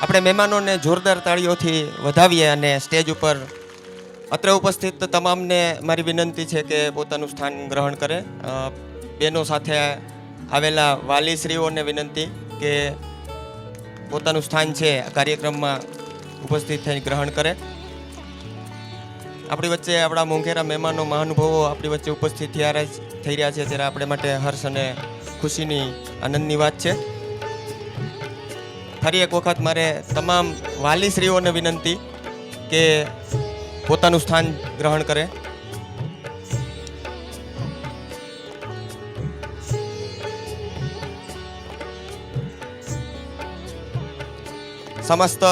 આપણે મહેમાનોને જોરદાર તાળીઓથી વધાવીએ અને સ્ટેજ ઉપર અત્રે ઉપસ્થિત તમામને મારી વિનંતી છે કે પોતાનું સ્થાન ગ્રહણ કરે. બહેનો સાથે આવેલા વાલીશ્રીઓને વિનંતી કે પોતાનું સ્થાન છે આ કાર્યક્રમમાં ઉપસ્થિત થઈ ગ્રહણ કરે. આપણી વચ્ચે આપણા મોંઘેરા મહેમાનો મહાનુભાવો આપણી વચ્ચે ઉપસ્થિત થઈ રહ્યા છે ત્યારે આપણે માટે હર્ષ અને ખુશીની આનંદની વાત છે. ફરી એક વખત મારે તમામ વાલીશ્રીઓને વિનંતી કે પોતાનું સ્થાન ગ્રહણ કરે. સમસ્ત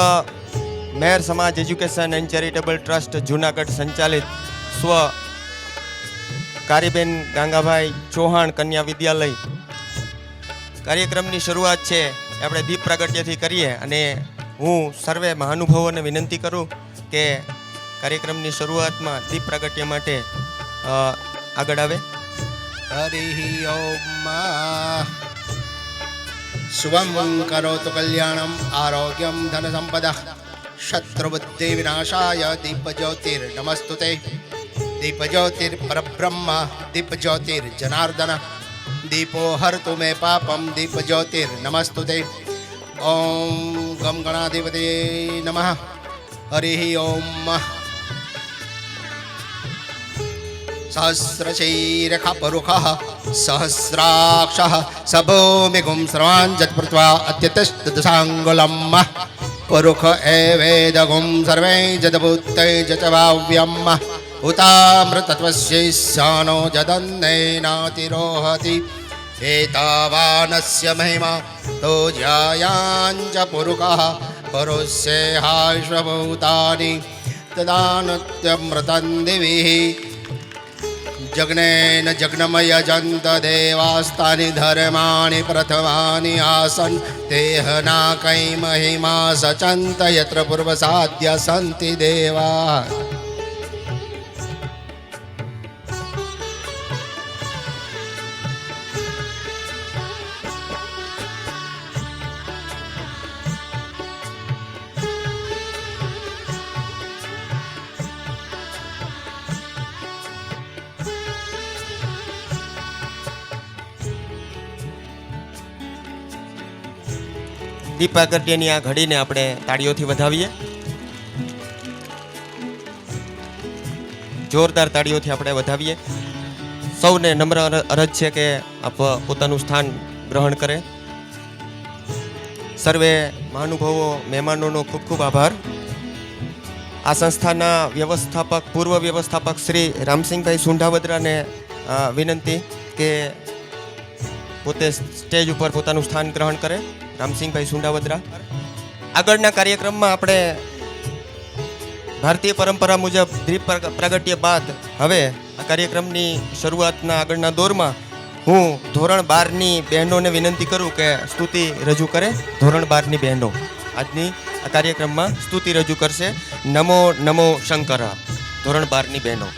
મેર સમાજ education and charitable trust Junagadh સંચાલિત સ્વ કારીબેન ગાંગાભાઈ ચૌહાણ કન્યા વિદ્યાલય કાર્યક્રમની શરૂઆત છે આપણે દીપ પ્રાગટ્યથી કરીએ અને હું સર્વે મહાનુભાવોને વિનંતી કરું કે કાર્યક્રમની શરૂઆતમાં દીપ પ્રાગટ્ય માટે આગળ આવે. હરિ ઓમ. શુભમ કરોતુ કલ્યાણમ આરોગ્યમ ધન સંપદા શત્રુબુદ્ધિ વિનાશાય દીપ જ્યોતિર નમસ્તુતે. દીપ જ્યોતિર પરબ્રહ્મ દીપ જ્યોતિર જનાર્દન દીપો હરતુ મે પાપમ દીપ જ્યોતિર નમસ્તુતે. ઓમ ગમ ગણાધિપતિ નમઃ. હરિ ઓમ. સહસ્રશીરખપરુખઃ સહસ્રાક્ષઃ સભૂમિગું સર્વાञ्जत्पृत्वा अत्यतिष्ठदशाङ्गुलम् पुरुख एवेदगुं सर्वे जदभूते जचवाव्यम् उतामृतत्वस्यैशानो जदन्नेनातिरोहति. एतावानस्य महिमा तो ज्यायाञ्च पुरुखः पुरुषेहाश्वभूतानि तदानुत्यमृतं दिविः. जग्नेन जग्नमयजन्त देवास्तानि धर्माणि प्रथमानि आसन् तेहनाकै महिमा सचन्त यत्र पूर्वसाद्य सन्ति देवाः. દીપ પ્રાગટ્યની આ ઘડીને આપણે તાળીઓથી વધાવીએ. જોરદાર તાળીઓથી આપણે વધાવીએ. સૌને નમ્ર અરજ છે કે આપ પોતાનું સ્થાન ગ્રહણ કરે. સર્વે મહાનુભાવો મહેમાનોનો ખૂબ ખૂબ આભાર. આ સંસ્થાના વ્યવસ્થાપક પૂર્વ વ્યવસ્થાપક શ્રી રામસિંહભાઈ સુંઢાવદરાને વિનંતી કે પોતે સ્ટેજ ઉપર પોતાનું સ્થાન ગ્રહણ કરે. રામસિંહભાઈ સુંઢાવદરા. આગળના કાર્યક્રમમાં આપણે ભારતીય પરંપરા મુજબ દીપ પ્રાગટ્ય બાદ હવે આ કાર્યક્રમની શરૂઆતના આગળના દોરમાં હું ધોરણ 12ની બહેનોને વિનંતી કરું કે સ્તુતિ રજૂ કરે. ધોરણ 12ની બહેનો આજની આ કાર્યક્રમમાં સ્તુતિ રજૂ કરશે. નમો નમો શંકર. ધોરણ 12ની બહેનો.